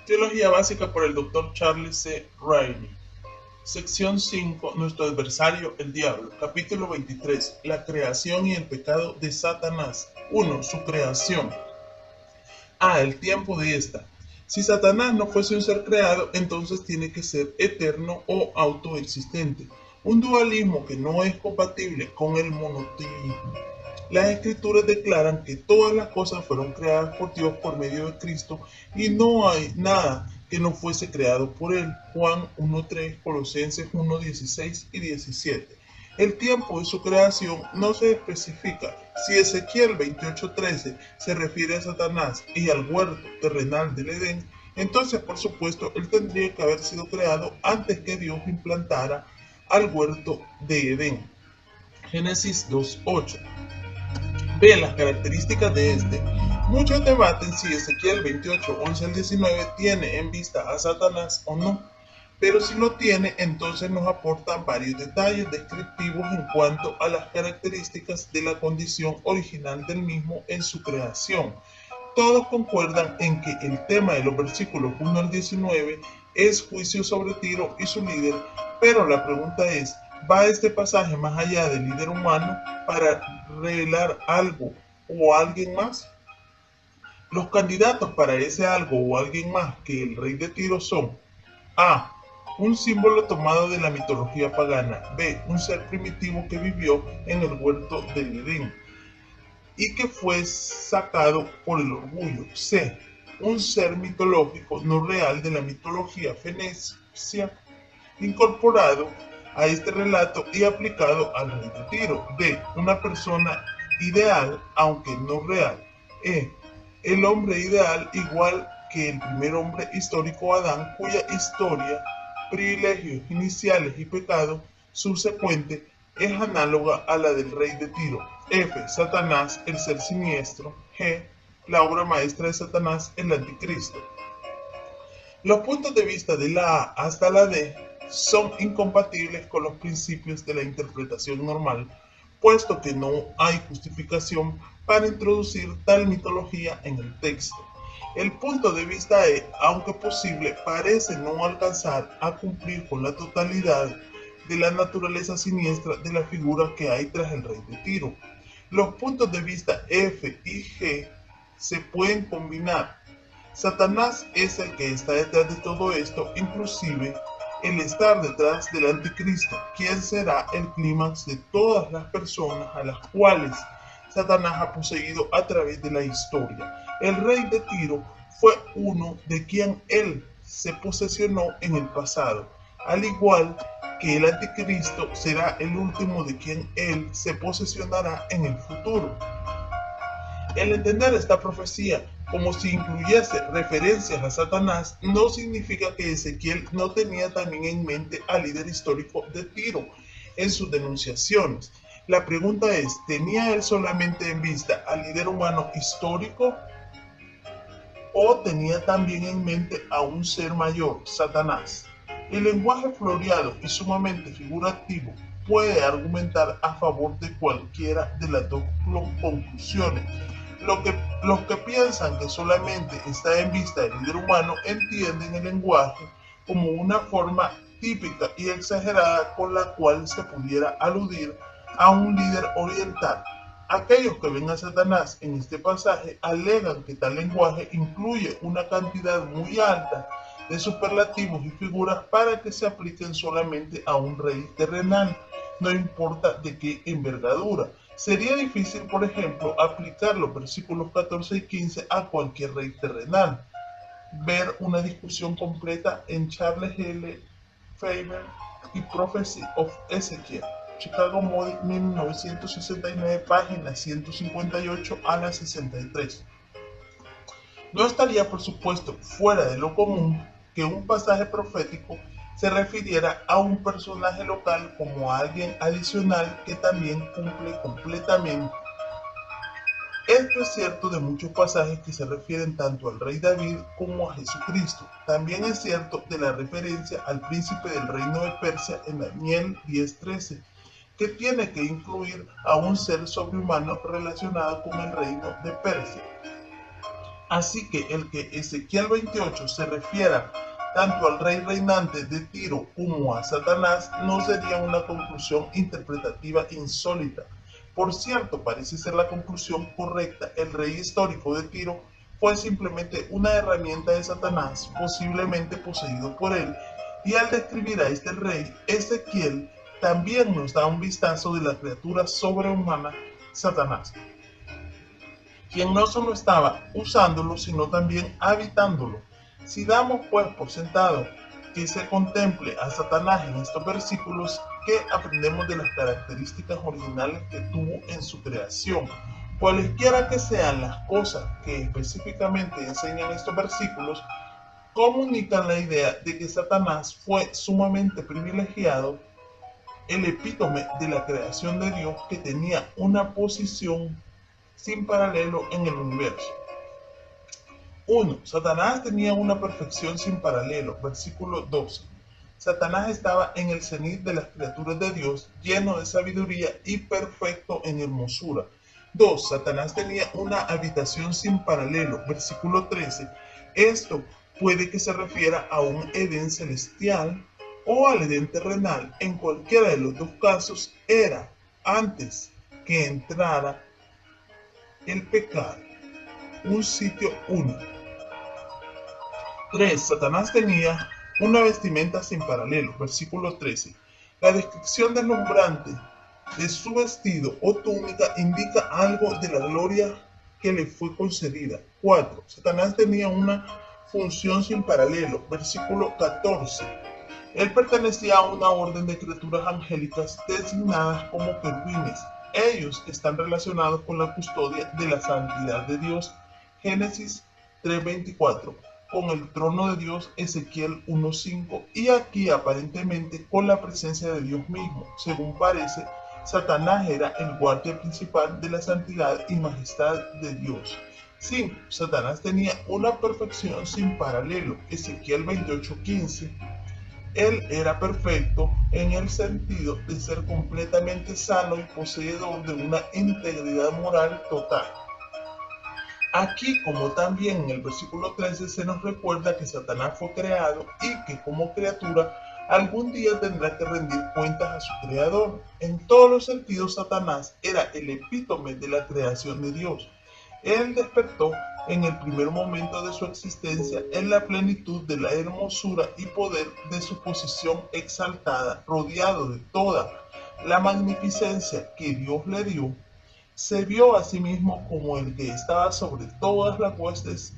Teología básica por el Dr. Charles C. Riley. Sección 5. Nuestro adversario, el diablo. Capítulo 23. La creación y el pecado de Satanás. 1. Su creación. El tiempo de esta. Si Satanás no fuese un ser creado, entonces tiene que ser eterno o autoexistente. Un dualismo que no es compatible con el monoteísmo. Las escrituras declaran que todas las cosas fueron creadas por Dios por medio de Cristo y no hay nada que no fuese creado por él. Juan 1.3, Colosenses 1.16 y 17. El tiempo de su creación no se especifica. Si Ezequiel 28.13 se refiere a Satanás y al huerto terrenal del Edén, entonces por supuesto él tendría que haber sido creado antes que Dios implantara al huerto de Edén. Génesis 2.8. Ve las características de este. Muchos debaten si Ezequiel 28, 11 al 19 tiene en vista a Satanás o no, pero si lo tiene, entonces nos aporta varios detalles descriptivos en cuanto a las características de la condición original del mismo en su creación. Todos concuerdan en que el tema de los versículos 1 al 19 es juicio sobre Tiro y su líder, pero la pregunta es, ¿va este pasaje más allá del líder humano para revelar algo o alguien más? Los candidatos para ese algo o alguien más que el rey de Tiro son A. Un símbolo tomado de la mitología pagana. B. Un ser primitivo que vivió en el huerto del Edén y que fue sacado por el orgullo. C. Un ser mitológico no real de la mitología fenecia incorporado a este relato y aplicado al rey de Tiro. D. Una persona ideal, aunque no real. E. El hombre ideal igual que el primer hombre histórico Adán, cuya historia, privilegios iniciales y pecado subsecuente es análoga a la del rey de Tiro. F. Satanás, el ser siniestro. G. La obra maestra de Satanás, el anticristo. Los puntos de vista de la A hasta la D son incompatibles con los principios de la interpretación normal, puesto que no hay justificación para introducir tal mitología en el texto. El punto de vista E, aunque posible, parece no alcanzar a cumplir con la totalidad de la naturaleza siniestra de la figura que hay tras el rey de Tiro. Los puntos de vista F y G se pueden combinar. Satanás es el que está detrás de todo esto, inclusive el estar detrás del anticristo, quien será el clímax de todas las personas a las cuales Satanás ha poseído a través de la historia. El rey de Tiro fue uno de quien él se posesionó en el pasado, al igual que el anticristo será el último de quien él se posesionará en el futuro. El entender esta profecía como si incluyese referencias a Satanás no significa que Ezequiel no tenía también en mente al líder histórico de Tiro en sus denunciaciones. La pregunta es, ¿tenía él solamente en vista al líder humano histórico o tenía también en mente a un ser mayor, Satanás? El lenguaje floreado y sumamente figurativo puede argumentar a favor de cualquiera de las dos conclusiones. Los que piensan que solamente está en vista el líder humano entienden el lenguaje como una forma típica y exagerada con la cual se pudiera aludir a un líder oriental. Aquellos que ven a Satanás en este pasaje alegan que tal lenguaje incluye una cantidad muy alta de superlativos y figuras para que se apliquen solamente a un rey terrenal, no importa de qué envergadura. Sería difícil, por ejemplo, aplicar los versículos 14 y 15 a cualquier rey terrenal. Ver una discusión completa en Charles L. Faber y Prophecy of Ezekiel, Chicago Modi, 1969, páginas 158 a la 63. No estaría, por supuesto, fuera de lo común que un pasaje profético se refiriera a un personaje local como a alguien adicional que también cumple completamente. Esto es cierto de muchos pasajes que se refieren tanto al rey David como a Jesucristo. También es cierto de la referencia al príncipe del reino de Persia en Daniel 10:13, que tiene que incluir a un ser sobrehumano relacionado con el reino de Persia. Así que el que Ezequiel 28 se refiera tanto al rey reinante de Tiro como a Satanás no sería una conclusión interpretativa insólita. Por cierto, parece ser la conclusión correcta. El rey histórico de Tiro fue simplemente una herramienta de Satanás, posiblemente poseído por él, y al describir a este rey, Ezequiel también nos da un vistazo de la criatura sobrehumana, Satanás, quien no solo estaba usándolo, sino también habitándolo. Si damos pues por sentado que se contemple a Satanás en estos versículos, ¿qué aprendemos de las características originales que tuvo en su creación? Cualesquiera que sean las cosas que específicamente enseñan estos versículos, comunican la idea de que Satanás fue sumamente privilegiado, el epítome de la creación de Dios, que tenía una posición sin paralelo en el universo. 1. Satanás tenía una perfección sin paralelo. Versículo 12. Satanás estaba en el cenit de las criaturas de Dios, lleno de sabiduría y perfecto en hermosura. 2. Satanás tenía una habitación sin paralelo. Versículo 13. Esto puede que se refiera a un Edén celestial o al Edén terrenal. En cualquiera de los dos casos era antes que entrara el pecado, un sitio único. 3. Satanás tenía una vestimenta sin paralelo. Versículo 13. La descripción deslumbrante de su vestido o túnica indica algo de la gloria que le fue concedida. 4. Satanás tenía una función sin paralelo. Versículo 14. Él pertenecía a una orden de criaturas angélicas designadas como querubines. Ellos están relacionados con la custodia de la santidad de Dios. Génesis 3:24. Con el trono de Dios, Ezequiel 1:5, y aquí aparentemente con la presencia de Dios mismo. Según parece, Satanás era el guardia principal de la santidad y majestad de Dios. 5. Satanás tenía una perfección sin paralelo. Ezequiel 28:15. Él era perfecto en el sentido de ser completamente sano y poseedor de una integridad moral total. Aquí, como también en el versículo 13, se nos recuerda que Satanás fue creado y que como criatura algún día tendrá que rendir cuentas a su creador. En todos los sentidos, Satanás era el epítome de la creación de Dios. Él despertó en el primer momento de su existencia en la plenitud de la hermosura y poder de su posición exaltada, rodeado de toda la magnificencia que Dios le dio. Se vio a sí mismo como el que estaba sobre todas las huestes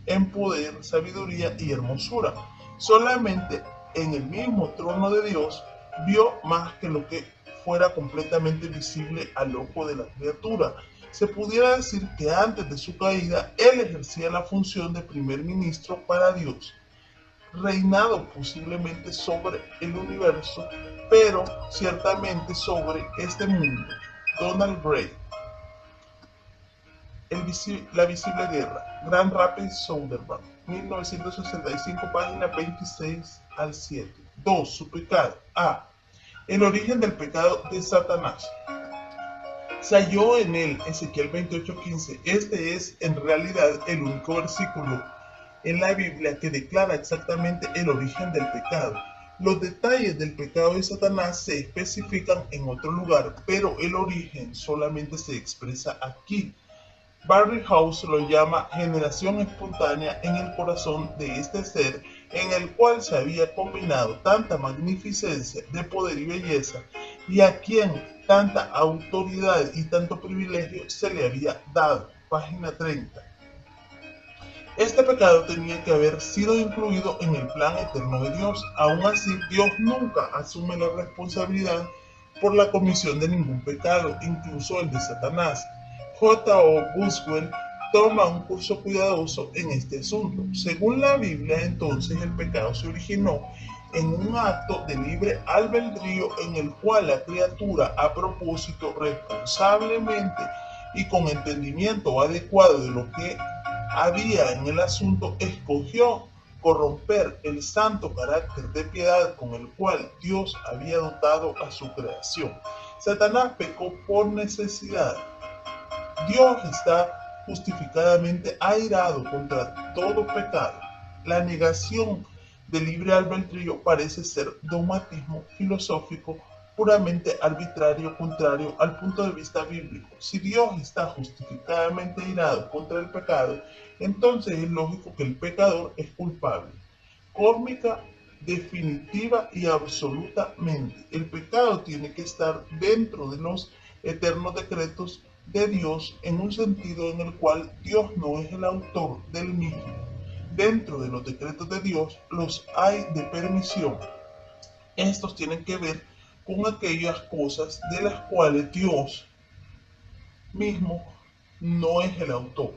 en poder, sabiduría y hermosura. Solamente en el mismo trono de Dios vio más que lo que fuera completamente visible al ojo de la criatura. Se pudiera decir que antes de su caída, él ejercía la función de primer ministro para Dios, reinado posiblemente sobre el universo, pero ciertamente sobre este mundo. Donald Gray. La visible guerra. Grand Rapids, Southerland, 1965, página 26 al 7. 2. Su pecado. A. El origen del pecado de Satanás. Se halló en él, Ezequiel 28:15. Este es en realidad el único versículo en la Biblia que declara exactamente el origen del pecado. Los detalles del pecado de Satanás se especifican en otro lugar, pero el origen solamente se expresa aquí. Barry House lo llama generación espontánea en el corazón de este ser, en el cual se había combinado tanta magnificencia de poder y belleza, y a quien tanta autoridad y tanto privilegio se le había dado. Página 30. Este pecado tenía que haber sido incluido en el plan eterno de Dios. Aún así, Dios nunca asume la responsabilidad por la comisión de ningún pecado, incluso el de Satanás. J.O. Boswell toma un curso cuidadoso en este asunto. Según la Biblia, entonces, el pecado se originó en un acto de libre albedrío en el cual la criatura, a propósito, responsablemente y con entendimiento adecuado de lo que había en el asunto, escogió corromper el santo carácter de piedad con el cual Dios había dotado a su creación. Satanás pecó por necesidad. Dios está justificadamente airado contra todo pecado. La negación del libre albedrío parece ser dogmatismo filosófico puramente arbitrario, contrario al punto de vista bíblico. Si Dios está justificadamente airado contra el pecado, entonces es lógico que el pecador es culpable. Cósmica, definitiva y absolutamente. El pecado tiene que estar dentro de los eternos decretos de Dios en un sentido en el cual Dios no es el autor del mismo. Dentro de los decretos de Dios los hay de permisión. Estos tienen que ver con aquellas cosas de las cuales Dios mismo no es el autor.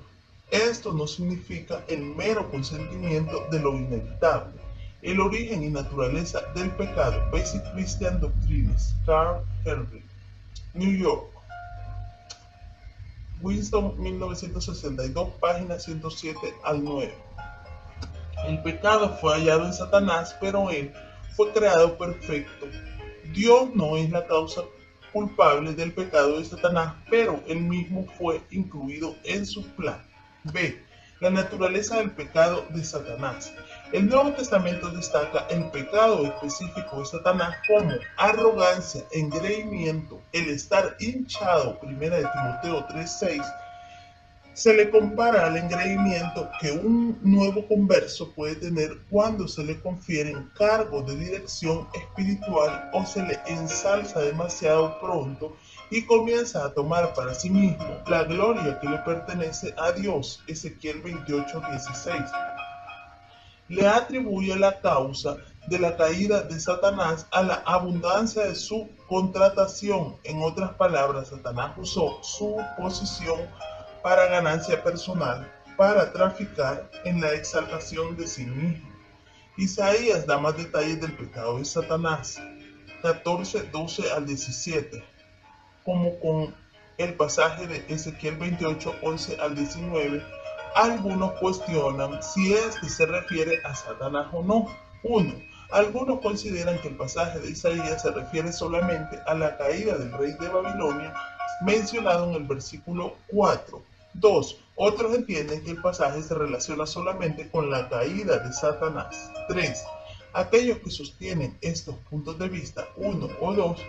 Esto no significa el mero consentimiento de lo inevitable. El origen y naturaleza del pecado. Basic Christian Doctrines. Carl Henry. New York. Winston, 1962, páginas 107 al 9. El pecado fue hallado en Satanás, pero él fue creado perfecto. Dios no es la causa culpable del pecado de Satanás, pero él mismo fue incluido en su plan. B. La naturaleza del pecado de Satanás. El Nuevo Testamento destaca el pecado específico de Satanás como arrogancia, engreimiento, el estar hinchado, 1 de Timoteo 3:6. Se le compara al engreimiento que un nuevo converso puede tener cuando se le confieren cargos de dirección espiritual o se le ensalza demasiado pronto y comienza a tomar para sí mismo la gloria que le pertenece a Dios. Ezequiel 28:16. Le atribuye la causa de la caída de Satanás a la abundancia de su contratación. En otras palabras, Satanás usó su posición para ganancia personal, para traficar en la exaltación de sí mismo. Isaías da más detalles del pecado de Satanás, 14:12 al 17, como con el pasaje de Ezequiel 28:11 al 19. Algunos cuestionan si este se refiere a Satanás o no. 1. Algunos consideran que el pasaje de Isaías se refiere solamente a la caída del rey de Babilonia mencionado en el versículo 4. 2. Otros entienden que el pasaje se relaciona solamente con la caída de Satanás. 3. Aquellos que sostienen estos puntos de vista, 1 o 2,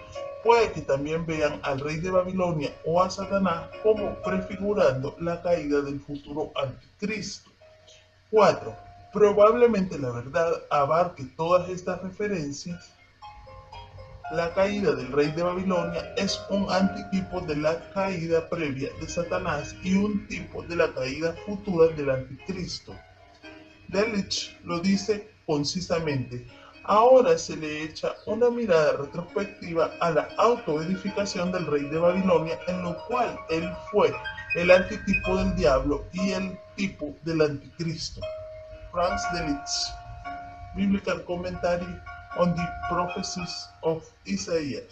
puede que también vean al rey de Babilonia o a Satanás como prefigurando la caída del futuro anticristo. 4. Probablemente la verdad abarque todas estas referencias. La caída del rey de Babilonia es un antitipo de la caída previa de Satanás y un tipo de la caída futura del anticristo. Delitzsch lo dice concisamente. Ahora se le echa una mirada retrospectiva a la autoedificación del rey de Babilonia, en lo cual él fue el antitipo del diablo y el tipo del anticristo. Franz Delitzsch, Biblical Commentary on the Prophecies of Isaiah,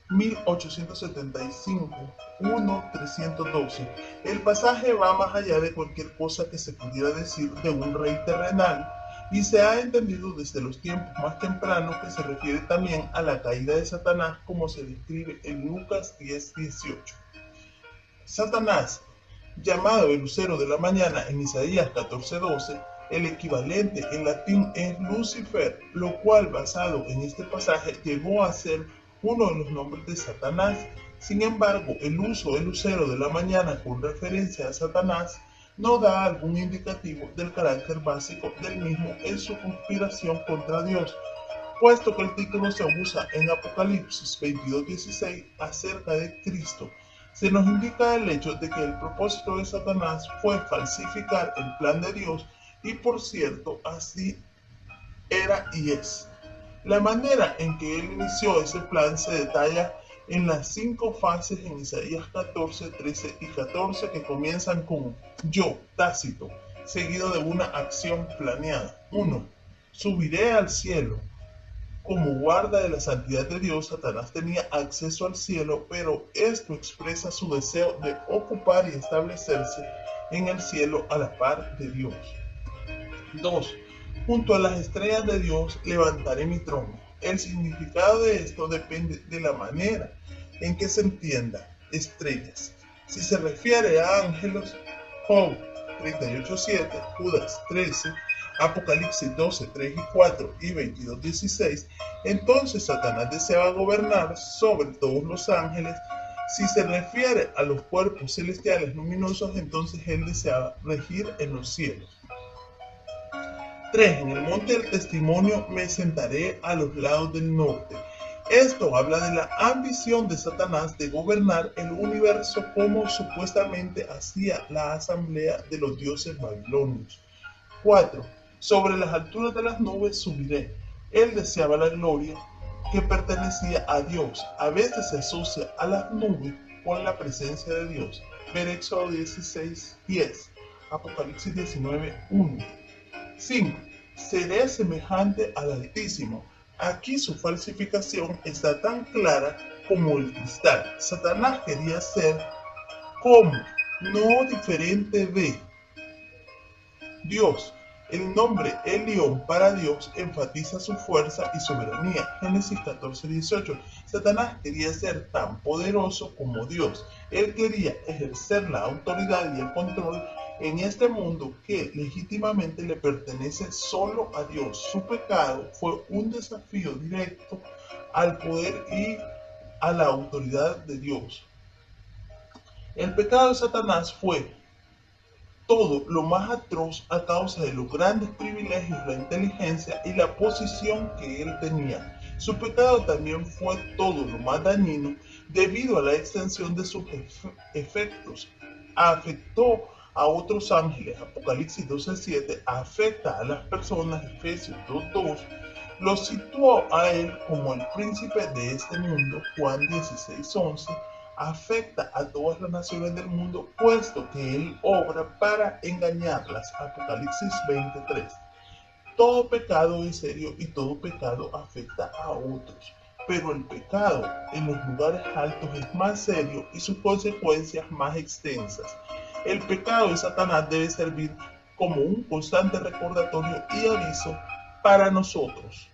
1875, 1:312. El pasaje va más allá de cualquier cosa que se pudiera decir de un rey terrenal y se ha entendido desde los tiempos más tempranos que se refiere también a la caída de Satanás como se describe en Lucas 10:18. Satanás, llamado el lucero de la mañana en Isaías 14:12, el equivalente en latín es Lucifer, lo cual basado en este pasaje llegó a ser uno de los nombres de Satanás. Sin embargo, el uso del lucero de la mañana con referencia a Satanás no da algún indicativo del carácter básico del mismo en su conspiración contra Dios, puesto que el título se usa en Apocalipsis 22:16 acerca de Cristo. Se nos indica el hecho de que el propósito de Satanás fue falsificar el plan de Dios y, por cierto, así era y es. La manera en que él inició ese plan se detalla en las 5 fases en Isaías 14, 13 y 14 que comienzan con yo, Tácito, seguido de una acción planeada. 1. Subiré al cielo. Como guarda de la santidad de Dios, Satanás tenía acceso al cielo, pero esto expresa su deseo de ocupar y establecerse en el cielo a la par de Dios. 2. Junto a las estrellas de Dios levantaré mi trono. El significado de esto depende de la manera en que se entienda estrellas. Si se refiere a ángeles, Job 38:7, Judas 13, Apocalipsis 12, 3 y 4 y 22, 16, entonces Satanás deseaba gobernar sobre todos los ángeles. Si se refiere a los cuerpos celestiales luminosos, entonces él deseaba regir en los cielos. 3. En el monte del testimonio me sentaré a los lados del norte. Esto habla de la ambición de Satanás de gobernar el universo como supuestamente hacía la asamblea de los dioses babilonios. 4. Sobre las alturas de las nubes subiré. Él deseaba la gloria que pertenecía a Dios. A veces se asocia a las nubes con la presencia de Dios. Ver Éxodo 16:10, Apocalipsis 19:1. 5. Seré semejante al Altísimo. Aquí su falsificación está tan clara como el cristal. Satanás quería ser como, no diferente de Dios. El nombre Elión para Dios enfatiza su fuerza y soberanía. Génesis 14:18. Satanás quería ser tan poderoso como Dios. Él quería ejercer la autoridad y el control en este mundo que legítimamente le pertenece solo a Dios. Su pecado fue un desafío directo al poder y a la autoridad de Dios. El pecado de Satanás fue todo lo más atroz a causa de los grandes privilegios, la inteligencia y la posición que él tenía. Su pecado también fue todo lo más dañino debido a la extensión de sus efectos. Afectó a otros ángeles, Apocalipsis 12:7, afecta a las personas, Efesios 2:2, lo situó a él como el príncipe de este mundo, Juan 16:11, afecta a todas las naciones del mundo, puesto que él obra para engañarlas, Apocalipsis 20:3. Todo pecado es serio y todo pecado afecta a otros, pero el pecado en los lugares altos es más serio y sus consecuencias más extensas. El pecado de Satanás debe servir como un constante recordatorio y aviso para nosotros.